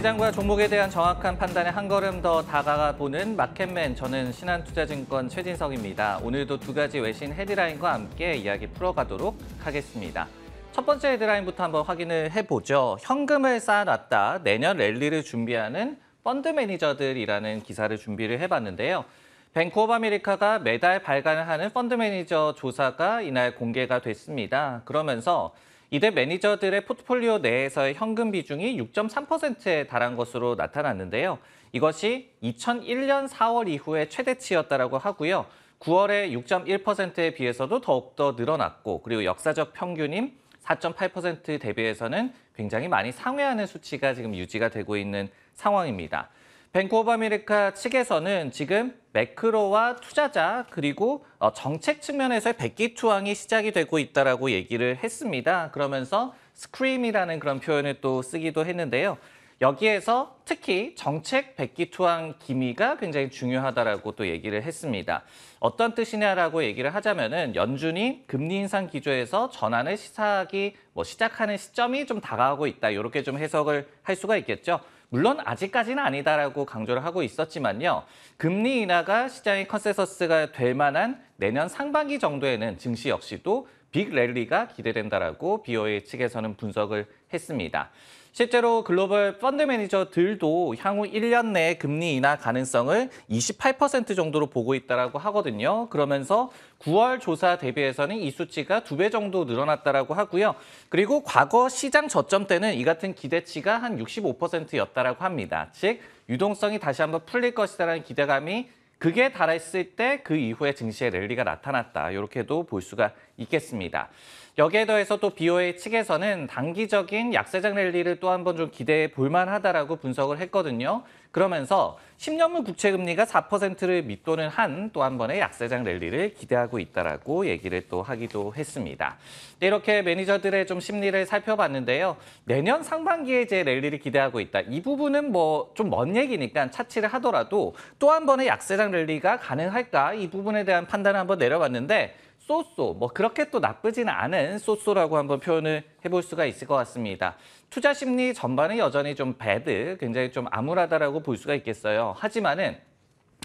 시장과 종목에 대한 정확한 판단에 한 걸음 더 다가가 보는 마켓맨, 저는 신한투자증권 최진석입니다. 오늘도 두 가지 외신 헤드라인과 함께 이야기 풀어가도록 하겠습니다. 첫 번째 헤드라인부터 한번 확인을 해보죠. 현금을 쌓아놨다 내년 랠리를 준비하는 펀드 매니저들이라는 기사를 준비를 해봤는데요. 뱅크 오브 아메리카가 매달 발간을 하는 펀드 매니저 조사가 이날 공개가 됐습니다. 그러면서 이들 매니저들의 포트폴리오 내에서의 현금 비중이 6.3%에 달한 것으로 나타났는데요. 이것이 2001년 4월 이후의 최대치였다고 하고요. 9월에 6.1%에 비해서도 더욱더 늘어났고, 그리고 역사적 평균인 4.8% 대비해서는 굉장히 많이 상회하는 수치가 지금 유지가 되고 있는 상황입니다. 뱅크 오브 아메리카 측에서는 지금 매크로와 투자자 그리고 정책 측면에서의 백기투항이 시작이 되고 있다라고 얘기를 했습니다. 그러면서 스크림이라는 그런 표현을 또 쓰기도 했는데요. 여기에서 특히 정책 백기투항 기미가 굉장히 중요하다라고 또 얘기를 했습니다. 어떤 뜻이냐라고 얘기를 하자면은 연준이 금리 인상 기조에서 전환을 시작하는 시점이 좀 다가오고 있다. 이렇게 좀 해석을 할 수가 있겠죠. 물론 아직까지는 아니다라고 강조를 하고 있었지만요. 금리 인하가 시장의 컨센서스가 될 만한 내년 상반기 정도에는 증시 역시도 빅 랠리가 기대된다라고 BOA 측에서는 분석을 했습니다. 실제로 글로벌 펀드 매니저들도 향후 1년 내에 금리 인하 가능성을 28% 정도로 보고 있다고 하거든요. 그러면서 9월 조사 대비해서는 이 수치가 2배 정도 늘어났다고 하고요. 그리고 과거 시장 저점 때는 이 같은 기대치가 한 65%였다고 합니다. 즉 유동성이 다시 한번 풀릴 것이라는 기대감이 그게 달했을 때 그 이후에 증시의 랠리가 나타났다. 이렇게도 볼 수가 있겠습니다. 여기에 더해서 또 BOA 측에서는 단기적인 약세장 랠리를 또 한 번 좀 기대해 볼 만하다라고 분석을 했거든요. 그러면서 10년물 국채금리가 4%를 밑도는 한 또 한 번의 약세장 랠리를 기대하고 있다라고 얘기를 또 하기도 했습니다. 네, 이렇게 매니저들의 좀 심리를 살펴봤는데요. 내년 상반기에 이제 랠리를 기대하고 있다. 이 부분은 뭐 좀 먼 얘기니까 차치를 하더라도 또 한 번의 약세장 랠리가 가능할까? 이 부분에 대한 판단을 한번 내려봤는데 쏘쏘, 뭐 그렇게 또 나쁘지는 않은 쏘쏘라고 한번 표현을 해볼 수가 있을 것 같습니다. 투자 심리 전반은 여전히 좀 배드, 굉장히 좀 암울하다라고 볼 수가 있겠어요. 하지만은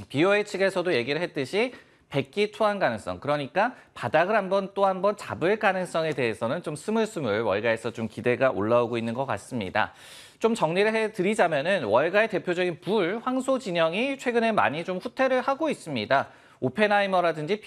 BOA 측에서도 얘기를 했듯이 백기투항 가능성, 그러니까 바닥을 또 한 번 잡을 가능성에 대해서는 좀 스물스물 월가에서 좀 기대가 올라오고 있는 것 같습니다. 좀 정리를 해드리자면은 월가의 대표적인 황소 진영이 최근에 많이 좀 후퇴를 하고 있습니다. 오펜하이머라든지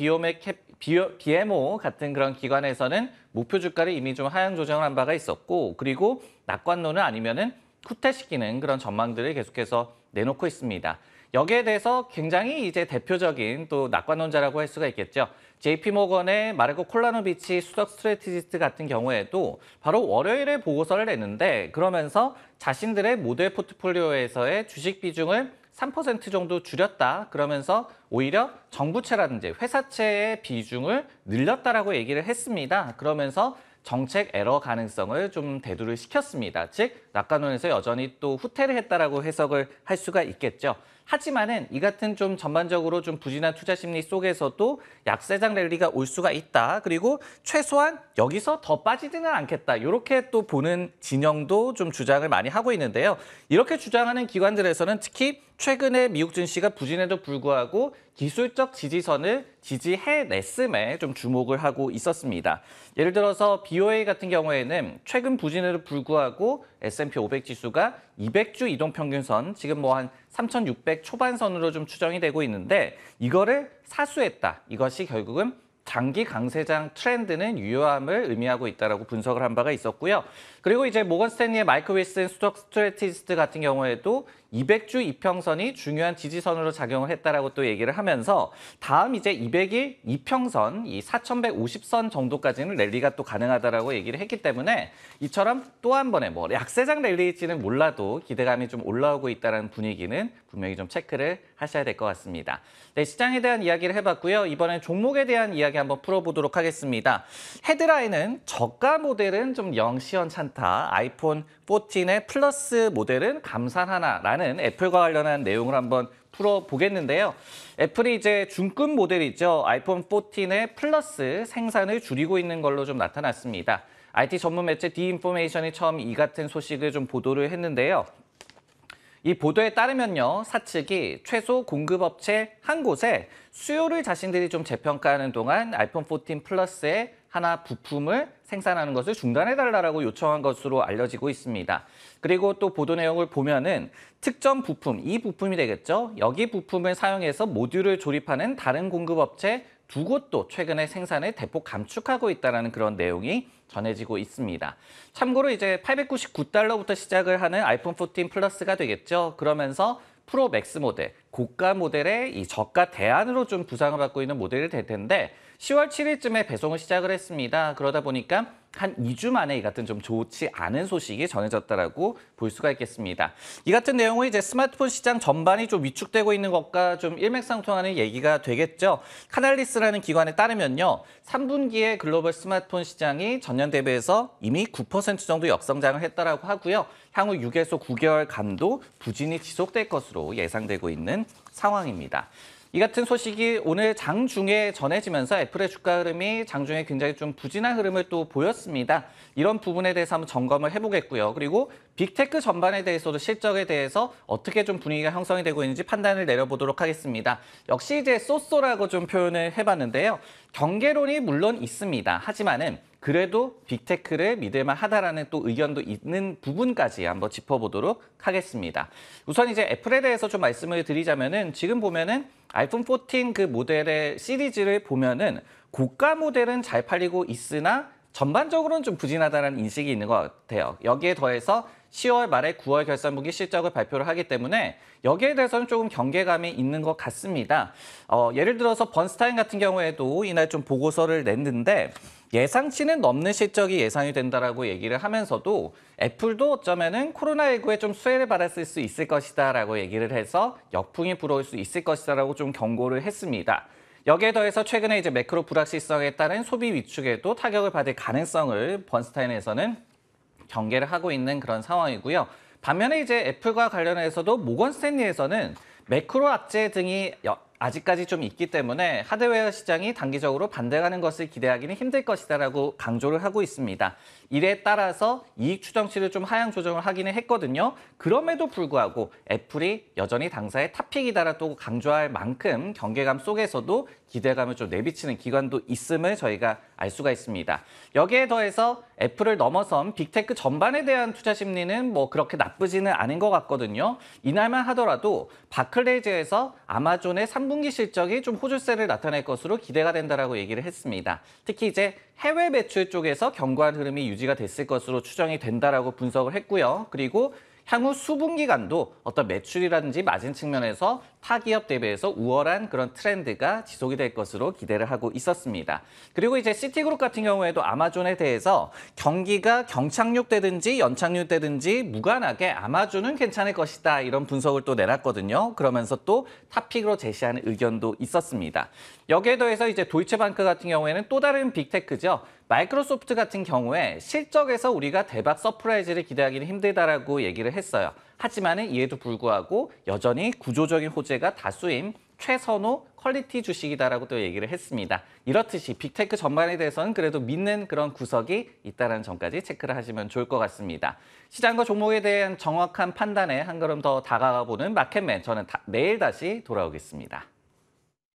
BMO 같은 그런 기관에서는 목표 주가를 이미 좀 하향 조정을 한 바가 있었고, 그리고 낙관론을 아니면은 후퇴시키는 그런 전망들을 계속해서 내놓고 있습니다. 여기에 대해서 굉장히 이제 대표적인 또 낙관론자라고 할 수가 있겠죠. JP모건의 마르코 콜라노비치 수석 스트래티지스트 같은 경우에도 바로 월요일에 보고서를 냈는데, 그러면서 자신들의 모델 포트폴리오에서의 주식 비중을 3% 정도 줄였다. 그러면서 오히려 정부채라든지 회사채의 비중을 늘렸다라고 얘기를 했습니다. 그러면서 정책 에러 가능성을 좀 대두를 시켰습니다. 즉 낙관론에서 여전히 또 후퇴를 했다라고 해석을 할 수가 있겠죠. 하지만은 이 같은 좀 전반적으로 좀 부진한 투자 심리 속에서도 약세장 랠리가 올 수가 있다. 그리고 최소한 여기서 더 빠지지는 않겠다. 이렇게 또 보는 진영도 좀 주장을 많이 하고 있는데요. 이렇게 주장하는 기관들에서는 특히 최근에 미국 증시가 부진에도 불구하고 기술적 지지선을 지지해냈음에 좀 주목을 하고 있었습니다. 예를 들어서 BOA 같은 경우에는 최근 부진에도 불구하고 S&P 500 지수가 200주 이동평균선, 지금 뭐 한 3,600 초반선으로 좀 추정이 되고 있는데 이거를 사수했다. 이것이 결국은 장기 강세장 트렌드는 유효함을 의미하고 있다라고 분석을 한 바가 있었고요. 그리고 이제 모건 스탠리의 마이크 윌슨 수석 스트래티지스트 같은 경우에도 200주 이평선이 중요한 지지선으로 작용을 했다라고 또 얘기를 하면서 다음 이제 200일 이평선, 이 4,150선 정도까지는 랠리가 또 가능하다라고 얘기를 했기 때문에 이처럼 또 한 번의 뭐 약세장 랠리일지는 몰라도 기대감이 좀 올라오고 있다는 분위기는 분명히 좀 체크를 하셔야 될 것 같습니다. 네, 시장에 대한 이야기를 해봤고요. 이번엔 종목에 대한 이야기 한번 풀어보도록 하겠습니다. 헤드라인은 저가 모델은 좀 영 시원찮다. 아이폰 14의 플러스 모델은 감산하나라는 애플과 관련한 내용을 한번 풀어보겠는데요. 애플이 이제 중급 모델이죠. 아이폰 14의 플러스 생산을 줄이고 있는 걸로 좀 나타났습니다. IT 전문 매체 디인포메이션이 처음 이 같은 소식을 좀 보도를 했는데요. 이 보도에 따르면요, 사측이 최소 공급업체 한 곳에 수요를 자신들이 좀 재평가하는 동안 아이폰 14 플러스의 하나 부품을 생산하는 것을 중단해달라고 요청한 것으로 알려지고 있습니다. 그리고 또 보도 내용을 보면은 특정 부품, 이 부품이 되겠죠. 여기 부품을 사용해서 모듈을 조립하는 다른 공급업체 두 곳도 최근에 생산을 대폭 감축하고 있다는 그런 내용이 전해지고 있습니다. 참고로 이제 $899부터 시작을 하는 아이폰 14 플러스가 되겠죠. 그러면서 프로 맥스 모델, 고가 모델의 이 저가 대안으로 좀 부상을 받고 있는 모델이 될 텐데 10월 7일쯤에 배송을 시작을 했습니다. 그러다 보니까 한 2주 만에 이 같은 좀 좋지 않은 소식이 전해졌다라고 볼 수가 있겠습니다. 이 같은 내용은 이제 스마트폰 시장 전반이 좀 위축되고 있는 것과 좀 일맥상통하는 얘기가 되겠죠. 카날리스라는 기관에 따르면요, 3분기에 글로벌 스마트폰 시장이 전년 대비해서 이미 9% 정도 역성장을 했다라고 하고요. 향후 6에서 9개월간도 부진이 지속될 것으로 예상되고 있는 상황입니다. 이 같은 소식이 오늘 장중에 전해지면서 애플의 주가 흐름이 장중에 굉장히 좀 부진한 흐름을 또 보였습니다. 이런 부분에 대해서 한번 점검을 해보겠고요. 그리고 빅테크 전반에 대해서도 실적에 대해서 어떻게 좀 분위기가 형성이 되고 있는지 판단을 내려보도록 하겠습니다. 역시 이제 쏘쏘라고 좀 표현을 해봤는데요. 경계론이 물론 있습니다. 하지만은 그래도 빅테크를 믿을만 하다라는 또 의견도 있는 부분까지 한번 짚어보도록 하겠습니다. 우선 이제 애플에 대해서 좀 말씀을 드리자면은 지금 보면은 아이폰 14 그 모델의 시리즈를 보면은 고가 모델은 잘 팔리고 있으나 전반적으로는 좀 부진하다는 인식이 있는 것 같아요. 여기에 더해서 10월 말에 9월 결산분기 실적을 발표를 하기 때문에 여기에 대해서는 조금 경계감이 있는 것 같습니다. 예를 들어서 번스타인 같은 경우에도 이날 좀 보고서를 냈는데 예상치는 넘는 실적이 예상이 된다라고 얘기를 하면서도 애플도 어쩌면은 코로나19에 좀 수혜를 받았을 수 있을 것이다라고 얘기를 해서 역풍이 불어올 수 있을 것이다라고 좀 경고를 했습니다. 여기에 더해서 최근에 이제 매크로 불확실성에 따른 소비 위축에도 타격을 받을 가능성을 번스타인에서는 경계를 하고 있는 그런 상황이고요. 반면에 이제 애플과 관련해서도 모건 스탠리에서는 매크로 악재 등이 아직까지 좀 있기 때문에 하드웨어 시장이 단기적으로 반등하는 것을 기대하기는 힘들 것이다라고 강조를 하고 있습니다. 이에 따라서 이익 추정치를 좀 하향 조정을 하기는 했거든요. 그럼에도 불구하고 애플이 여전히 당사의 탑픽이다라고 강조할 만큼 경계감 속에서도 기대감을 좀 내비치는 기관도 있음을 저희가 알 수가 있습니다. 여기에 더해서 애플을 넘어선 빅테크 전반에 대한 투자 심리는 뭐 그렇게 나쁘지는 않은 것 같거든요. 이날만 하더라도 바클레이즈에서 아마존의 3분기 실적이 좀 호주세를 나타낼 것으로 기대가 된다라고 얘기를 했습니다. 특히 이제 해외 매출 쪽에서 견고한 흐름이 유지가 됐을 것으로 추정이 된다라고 분석을 했고요. 그리고 향후 수분기간도 어떤 매출이라든지 마진 측면에서 타 기업 대비해서 우월한 그런 트렌드가 지속이 될 것으로 기대를 하고 있었습니다. 그리고 이제 시티그룹 같은 경우에도 아마존에 대해서 경기가 경착륙되든지 연착륙되든지 무관하게 아마존은 괜찮을 것이다 이런 분석을 또 내놨거든요. 그러면서 또 탑픽으로 제시하는 의견도 있었습니다. 여기에 더해서 이제 도이체방크 같은 경우에는 또 다른 빅테크죠. 마이크로소프트 같은 경우에 실적에서 우리가 대박 서프라이즈를 기대하기는 힘들다라고 얘기를 했어요. 하지만은 이에도 불구하고 여전히 구조적인 호재가 다수인 최선호 퀄리티 주식이다라고 또 얘기를 했습니다. 이렇듯이 빅테크 전반에 대해서는 그래도 믿는 그런 구석이 있다는 점까지 체크를 하시면 좋을 것 같습니다. 시장과 종목에 대한 정확한 판단에 한 걸음 더 다가가 보는 마켓맨, 저는 내일 다시 돌아오겠습니다.